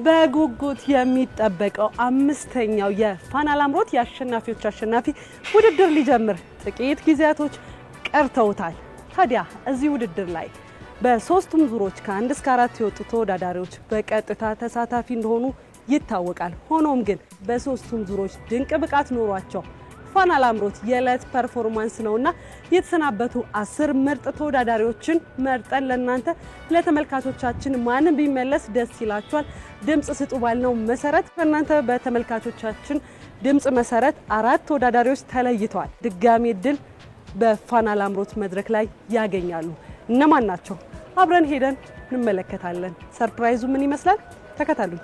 በጉጉት የሚጠበቀው አምስተኛው የፋና ላምሮት የአሸናፊዎች አሸናፊ ውድድር ሊጀምር ጥቂት ጊዜያቶች ቀርተውታል። ታዲያ እዚህ ውድድር ላይ በሶስቱም ዙሮች ከ1 እስከ 4 የወጡ ተወዳዳሪዎች በቀጥታ ተሳታፊ እንደሆኑ ይታወቃል። ሆኖም ግን በሶስቱም ዙሮች ድንቅ ብቃት ኖሯቸው ፋና ላምሮት የዕለት ፐርፎርማንስ ነውና የተሰናበቱ 10 ምርጥ ተወዳዳሪዎችን መርጠን ለእናንተ ለተመልካቾቻችን ማንም ቢመለስ ደስ ይላችኋል ድምጽ ስጡ ባልነው መሰረት በእናንተ በተመልካቾቻችን ድምጽ መሰረት 4 ተወዳዳሪዎች ተለይተዋል። ድጋሚ እድል በፋና ላምሮት መድረክ ላይ ያገኛሉ። እነማን ናቸው? አብረን ሄደን እንመለከታለን። ሰርፕራይዙ ምን ይመስላል? ተከታተሉኝ።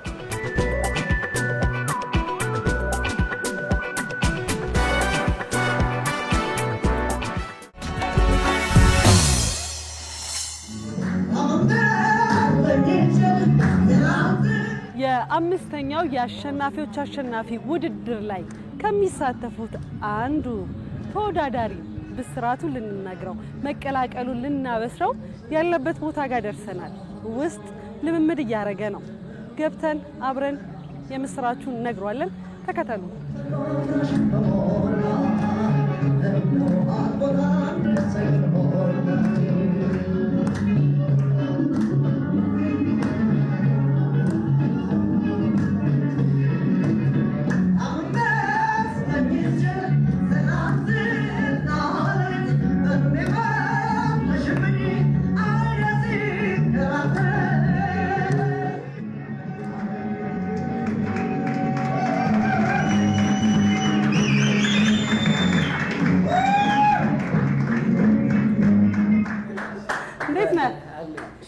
የአምስተኛው የአሸናፊዎች አሸናፊ ውድድር ላይ ከሚሳተፉት አንዱ ተወዳዳሪ ብስራቱ ልንነግረው መቀላቀሉን ልናበስረው ያለበት ቦታ ጋር ደርሰናል። ውስጥ ልምምድ እያደረገ ነው። ገብተን አብረን የምስራቹን ነግሯለን። ተከታተሉ።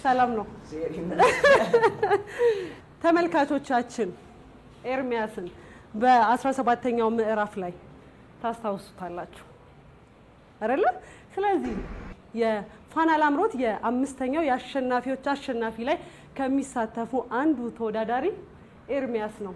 ሰላም ነው። ተመልካቾቻችን ኤርሚያስን በ17ኛው ምዕራፍ ላይ ታስታውሱታላችሁ አይደል? ስለዚህ የፋና ላምሮት የአምስተኛው የአሸናፊዎች አሸናፊ ላይ ከሚሳተፉ አንዱ ተወዳዳሪ ኤርሚያስ ነው።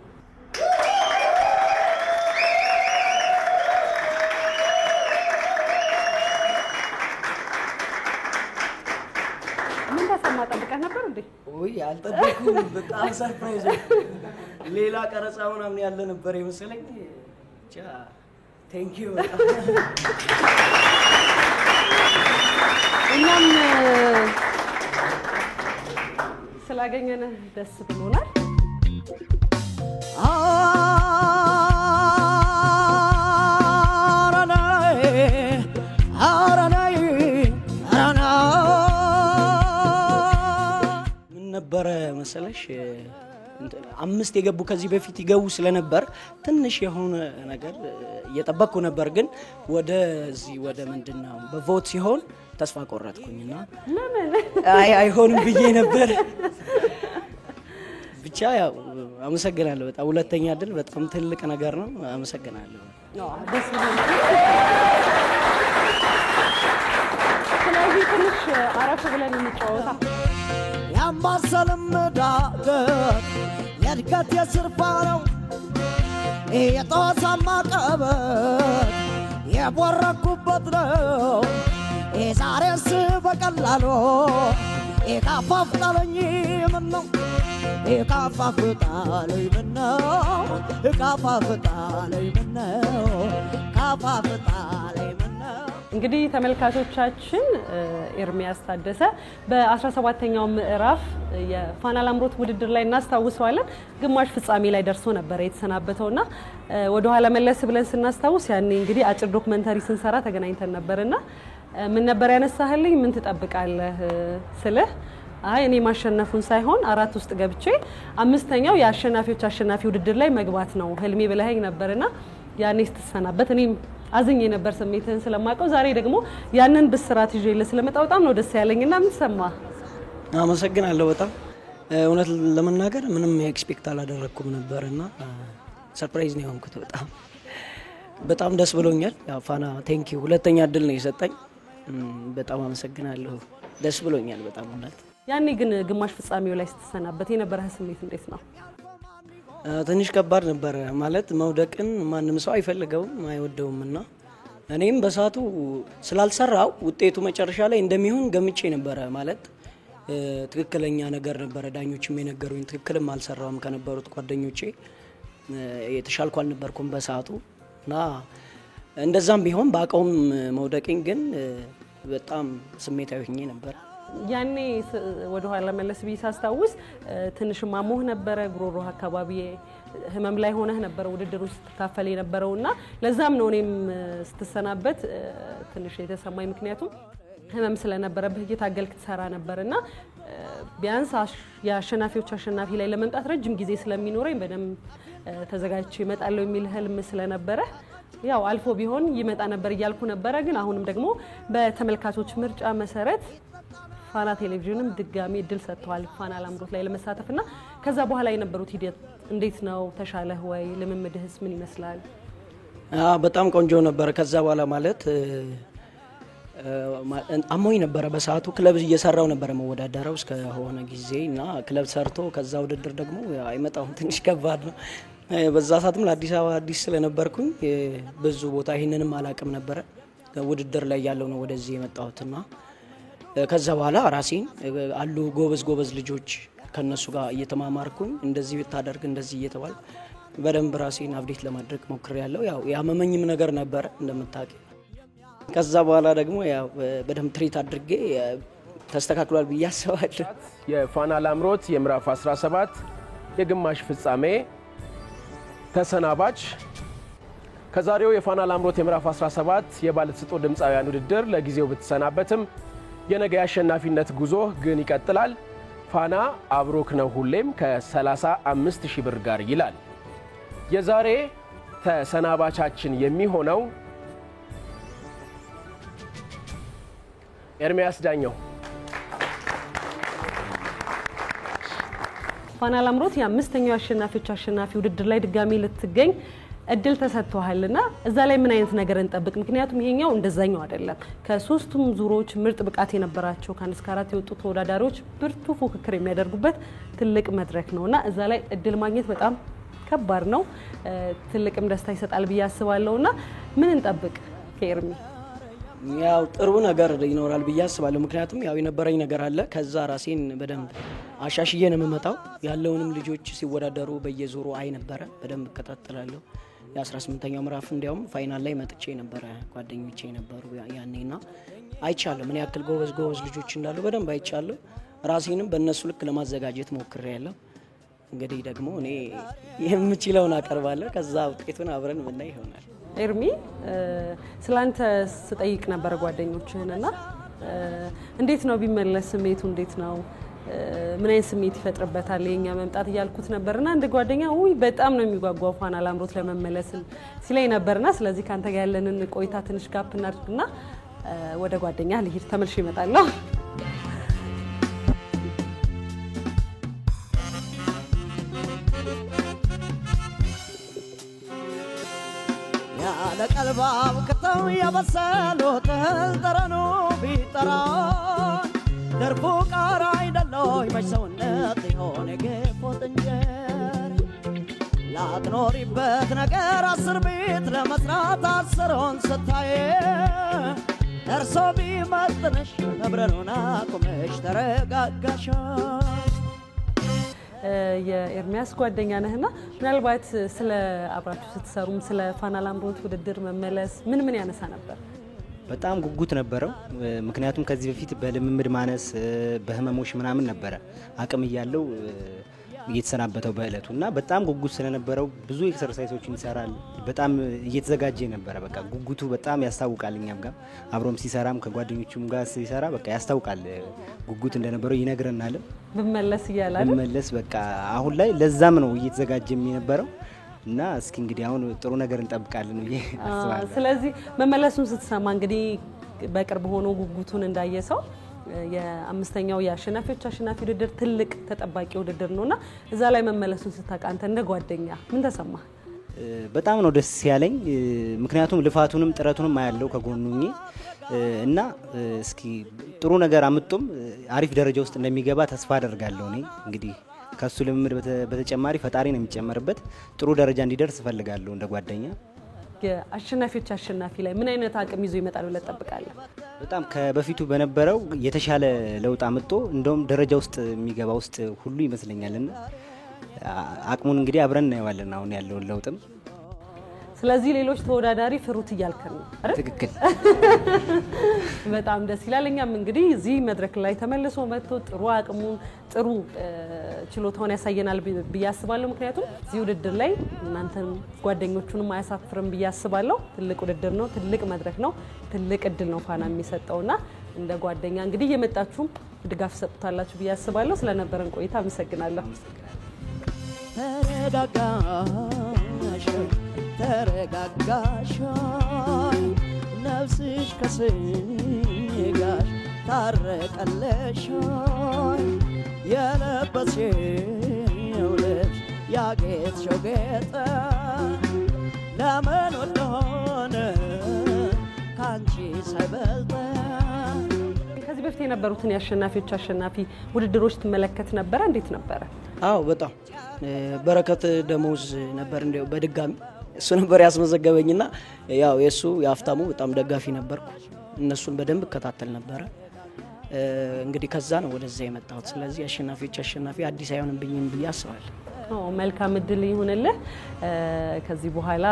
ጠብቀህ ነበር እንዴ? ወይ አልጠበኩም። በጣም ሰርፕራይዝ ሌላ ቀረጻው ምናምን ያለ ነበር የመሰለኝ። ብቻ ቴንክ ዩ በጣም እኛም ስላገኘን ደስ ብሎናል። ነበረ መሰለሽ 5 የገቡ ከዚህ በፊት ይገቡ ስለነበር ትንሽ የሆነ ነገር እየጠበቅኩ ነበር። ግን ወደዚህ ወደ ምንድነው በቮት ሲሆን ተስፋ ቆረጥኩኝና ለምን አይሆንም ብዬ ነበር። ብቻ ያው አመሰግናለሁ በጣም ሁለተኛ ድል በጣም ትልቅ ነገር ነው። አመሰግናለሁ። ደስ ይላል። ስለዚህ ትንሽ አረፍ ብለን እንጫወታ። ያማሰልም ዳገት የድገት የስርፋ ነው የጦሳማ ቀበት የቦረኩበት ነው ዛሬስ በቀላሉ ካፋፍጣለኝ ምነው ካፋፍጣለኝ ምነው ካፋፍጣለኝ ምነው ካፋፍጣለኝ ምነው። እንግዲህ ተመልካቾቻችን ኤርሚያስ ታደሰ በ17ኛው ምዕራፍ የፋና ላምሮት ውድድር ላይ እናስታውሰዋለን። ግማሽ ፍጻሜ ላይ ደርሶ ነበር የተሰናበተውና ወደ ኋላ መለስ ብለን ስናስታውስ ያኔ እንግዲህ አጭር ዶክመንተሪ ስንሰራ ተገናኝተን ነበርና ምን ነበር ያነሳህልኝ? ምን ትጠብቃለህ ስልህ አይ እኔ ማሸነፉን ሳይሆን 4 ውስጥ ገብቼ አምስተኛው የአሸናፊዎች አሸናፊ ውድድር ላይ መግባት ነው ህልሜ ብለኸኝ ነበርና ያኔ ስትሰናበት እኔም አዝኜ ነበር ስሜትህን ስለማቀው። ዛሬ ደግሞ ያንን ብስራት ይዤልህ ስለመጣው በጣም ነው ደስ ያለኝና ምን ተሰማህ? አመሰግናለሁ በጣም እውነት ለመናገር ምንም ኤክስፔክት አላደረኩም ነበርና ሰርፕራይዝ ነው የሆንኩት። በጣም ደስ ብሎኛል። ያው ፋና ቴንክ ዩ ሁለተኛ እድል ነው የሰጠኝ። በጣም አመሰግናለሁ። ደስ ብሎኛል በጣም እውነት። ያኔ ግን ግማሽ ፍጻሜው ላይ ስትሰናበት የነበረህ ስሜት እንዴት ነው? ትንሽ ከባድ ነበር ማለት መውደቅን ማንም ሰው አይፈልገውም አይወደውምና እኔም በሳቱ ስላልሰራው ውጤቱ መጨረሻ ላይ እንደሚሆን ገምቼ ነበር ማለት ትክክለኛ ነገር ነበር ዳኞችም የነገሩኝ ትክክልም አልሰራውም ከነበሩት ጓደኞቼ የተሻልኩ አልነበርኩም በሰዓቱ እና እንደዛም ቢሆን ባቀውም መውደቅኝ ግን በጣም ስሜታዊ ሆኜ ነበር ያኔ ወደ ኋላ መለስ ቢሳስታውስ ትንሽ ማሞህ ነበር ጉሮሮ አካባቢ ህመም ላይ ሆነህ ነበር ውድድሩ ስትካፈል የነበረውና ለዛም ነው እኔም ስትሰናበት ትንሽ የተሰማኝ ምክንያቱም ህመም ስለነበረብህ እየታገልክ ተሰራ ነበርና ቢያንስ የአሸናፊዎች አሸናፊ ላይ ለመምጣት ረጅም ጊዜ ስለሚኖረኝ በደም ተዘጋጅቼ እመጣለሁ የሚል ህልም ስለነበረ ያው አልፎ ቢሆን ይመጣ ነበር ይያልኩ ነበር ግን አሁንም ደግሞ በተመልካቾች ምርጫ መሰረት ፋና ቴሌቪዥንም ድጋሚ እድል ሰጥቷል ፋና ላምሮት ላይ ለመሳተፍና ከዛ በኋላ የነበሩት ሂደት እንዴት ነው ተሻለህ ወይ ለምምድህስ ምን ይመስላል በጣም ቆንጆ ነበር ከዛ በኋላ ማለት አሞኝ ነበር በሰዓቱ ክለብ እየሰራው ነበር መወዳደራው እስከ ሆነ ጊዜና ክለብ ሰርቶ ከዛ ውድድር ደግሞ አይመጣውም ትንሽ ከባድ ነው በዛ ሰዓትም ለአዲስ አበባ አዲስ ስለነበርኩኝ ብዙ ቦታ ይሄንንም አላቅም ነበር ውድድር ላይ ያለው ነው ወደዚህ የመጣሁትና ከዛ በኋላ ራሴን አሉ ጎበዝ ልጆች ከነሱ ጋር እየተማማርኩኝ እንደዚህ ብታደርግ እንደዚህ እየተባለ በደንብ ራሴን አፕዴት ለማድረግ ሞክሬያለሁ ያው ያመመኝም ነገር ነበር እንደምታውቂ ከዛ በኋላ ደግሞ ያው በደንብ ትሪት አድርጌ ተስተካክሏል በያሰባለሁ የፋና ላምሮት የምዕራፍ 17 የግማሽ ፍጻሜ ተሰናባች ከዛሬው የፋና ላምሮት የምዕራፍ 17 የባለተሰጥኦ ድምጻውያን ውድድር ለጊዜው ብትሰናበትም የነገ አሸናፊነት ጉዞ ግን ይቀጥላል ፋና አብሮክ ነው ሁሌም ከ35000 ብር ጋር ይላል የዛሬ ተሰናባቻችን የሚሆነው ኤርሚያስ ዳኘው ፋና ላምሮት የአምስተኛው አሸናፊዎች አሸናፊ ውድድር ላይ ድጋሚ ልትገኝ እድል ተሰጥቷልና እዛ ላይ ምን አይነት ነገር እንጠብቅ ምክንያቱም ይሄኛው እንደዛኛው አይደለም ከሶስቱም ዙሮች ምርጥ ብቃት የነበራቸው ከአንድ እስከ 4 የወጡ ተወዳዳሪዎች ብርቱ ፉክክር የሚያደርጉበት ትልቅ መድረክ ነውና እዛ ላይ እድል ማግኘት በጣም ከባድ ነው ትልቅም ደስታ ይሰጣል ብዬ አስባለሁና ምን እንጠብቅ ከኤርሚ ያው ጥሩ ነገር ይኖራል ብዬ አስባለሁ ምክንያቱም ያው የነበረኝ ነገር አለ ከዛ ራሴን በደንብ አሻሽዬ ነው የምመጣው ያለውንም ልጆች ሲወዳደሩ በየዙሩ አይ ነበር በደንብ ከተተላለሁ የ18ኛው ምዕራፍ እንዲያውም ፋይናል ላይ መጥቼ ነበር ጓደኞቼ ነበሩ ያኔና አይቻለሁ ምን ያክል ጎበዝ ልጆች እንዳሉ በደንብ አይቻለሁ ራሴንም በእነሱ ልክ ለማዘጋጀት ሞክሬያለሁ እንግዲህ ደግሞ እኔ የምችለውን አቀርባለሁ ከዛ ውጤቱን አብረን ምን ይሆናል ኤርሚ ስላንተ ስጠይቅ ነበር ጓደኞችህንና እንዴት ነው ቢመለስ ስሜቱ እንዴት ነው ምን አይነት ስሜት ይፈጥርበታል የኛ መምጣት ይያልኩት ነበርና እንደ ጓደኛ ውይ በጣም ነው የሚጓጓው ፋና ላምሮት ለመመለስ ሲለኝ ነበርና ስለዚህ ካንተ ጋር ያለንን ቆይታ ትንሽ ጋፕ እናድርግና ወደ ጓደኛ ልሂድ ተመልሼ እመጣለሁ ያለ ቀልባው ከተው ያበሰሉት ጠረኑ ቢጠራ ደርቦ ቃራ አይደለይ መሰውነት ይሆን ገፎት እንጀር ላትኖሪበት ነገር 10 ቤት ለመስራት አስሮን ስታይ ደርሶ ቢመጥነሽ አብረኑና ቆመሽ ተረጋጋሽ የኤርሚያስ ጓደኛ ነህና ምናልባት ስለ አብራችሁ ስትሰሩም ስለ ፋና ላምሮት ውድድር መመለስ ምን ያነሳ ነበር በጣም ጉጉት ነበረው ምክንያቱም ከዚህ በፊት በልምምድ ማነስ በህመሞች ምናምን ነበር አቅም ይያለው እየተሰናበተው በእለቱና በጣም ጉጉት ስለነበረው ብዙ ኤክሰርሳይሶችን ይሰራል በጣም እየተዘጋጀ ነበር በቃ ጉጉቱ በጣም ያስታውቃልኛም ጋር አብሮም ሲሰራም ከጓደኞቹም ጋር ሲሰራ በቃ ያስታውቃል ጉጉት እንደነበረው ይነግረናል በመለስ ይያላል በመለስ በቃ አሁን ላይ ለዛም ነው እየተዘጋጀ የሚነበረው እና እስኪ እንግዲህ አሁን ጥሩ ነገር እንጠብቃለን ነው አስባለሁ ስለዚህ መመለሱን ስትሰማ እንግዲህ በቅርብ ሆኖ ጉጉቱን እንዳየሰው የአምስተኛው የአሸናፊዎች አሸናፊ ውድድር ትልቅ ተጠባቂ ውድድር ነውና እዛ ላይ መመለሱን ስታቃንተ እንደ ጓደኛ ምን ተሰማ በጣም ነው ደስ ያለኝ ምክንያቱም ልፋቱንም ጥረቱንም ማያለው ከጎኑኝ እና እስኪ ጥሩ ነገር አምጥቶም አሪፍ ደረጃ ውስጥ እንደሚገባ ተስፋ አደርጋለሁ እኔ እንግዲህ ከሱ ልምምድ በተጨማሪ ፈጣሪ ነው የሚጨመርበት ጥሩ ደረጃ እንዲደርስ ፈልጋለሁ እንደ ጓደኛ የአሸናፊዎች አሸናፊ ላይ ምን አይነት አቅም ይዞ ይመጣል ብለህ ትጠብቃለህ? በጣም ከበፊቱ በነበረው የተሻለ ለውጥ አምጥቶ እንደውም ደረጃ ውስጥ የሚገባ ውስጥ ሁሉ ይመስለኛልና አቅሙን እንግዲህ አብረን እናየዋለን አሁን ያለውን ለውጥም። ስለዚህ ሌሎች ተወዳዳሪ ፍሩት እያልከን ነው አይደል? ትክክል። በጣም ደስ ይላል። እኛም እንግዲህ እዚህ መድረክ ላይ ተመልሶ መጥቶ ጥሩ አቅሙን ጥሩ ችሎታውን ያሳየናል ብዬ አስባለሁ። ምክንያቱም እዚህ ውድድር ላይ እናንተን ጓደኞቹንም አያሳፍርም ብዬ አስባለሁ። ትልቅ ውድድር ነው፣ ትልቅ መድረክ ነው፣ ትልቅ እድል ነው ፋና የሚሰጠውና እንደ ጓደኛ እንግዲህ እየመጣችሁም ድጋፍ ሰጥታላችሁ ብዬ አስባለሁ። ስለነበረን ቆይታ አመሰግናለሁ። ተረጋጋሽ ነፍስሽ ከስጋሽ ታረቀለሽ የለበስሽው ልብስ ያጌጥሽው ጌጥ ለምን ወደሆነ ካንቺ ሳይበልጥ። ከዚህ በፊት የነበሩትን የአሸናፊዎች አሸናፊ ውድድሮች ትመለከት ነበር? እንዴት ነበረ? አዎ በጣም በረከት ደሞዝ ነበር እንደው በድጋሚ እሱ ነበር ያስመዘገበኝና ያው የሱ ያፍታሙ በጣም ደጋፊ ነበርኩ። እነሱን በደንብ እከታተል ነበር። እንግዲህ ከዛ ነው ወደዛ የመጣሁት። ስለዚህ አሸናፊዎች አሸናፊ አዲስ አይሆንብኝም ብዬ አስባለሁ። መልካም እድል ይሁንልህ። ከዚህ በኋላ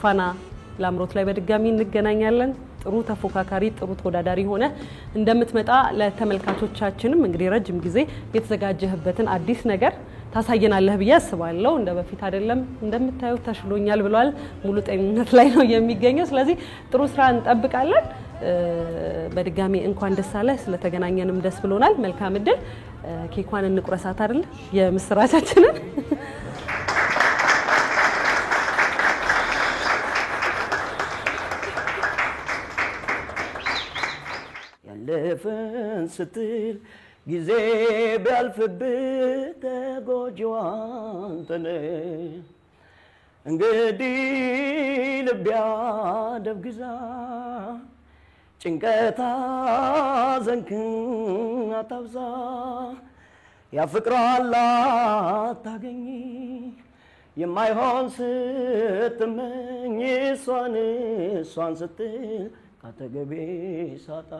ፋና ላምሮት ላይ በድጋሚ እንገናኛለን። ጥሩ ተፎካካሪ ጥሩ ተወዳዳሪ ሆነ እንደምትመጣ ለተመልካቾቻችንም እንግዲህ ረጅም ጊዜ የተዘጋጀህበትን አዲስ ነገር ታሳየናለህ ብዬ አስባለሁ። እንደ በፊት አይደለም፣ እንደምታዩት ተሽሎኛል ብሏል። ሙሉ ጤንነት ላይ ነው የሚገኘው። ስለዚህ ጥሩ ስራ እንጠብቃለን። በድጋሚ እንኳን ደስ አለህ። ስለተገናኘንም ደስ ብሎናል። መልካም እድል። ኬኳን እንቁረሳት አይደል? የምስራቻችንን ያለፈን ስትል ጊዜ ቢያልፍብህ ተጎጂው አንተ ነህ። እንግዲህ ልብ ያደብግዛ ጭንቀት ሐዘንክን አታብዛ። ያፍቅሯል አታገኝ የማይሆን ስትመኝ እሷን ስትል ካጠገቤ ሳጣ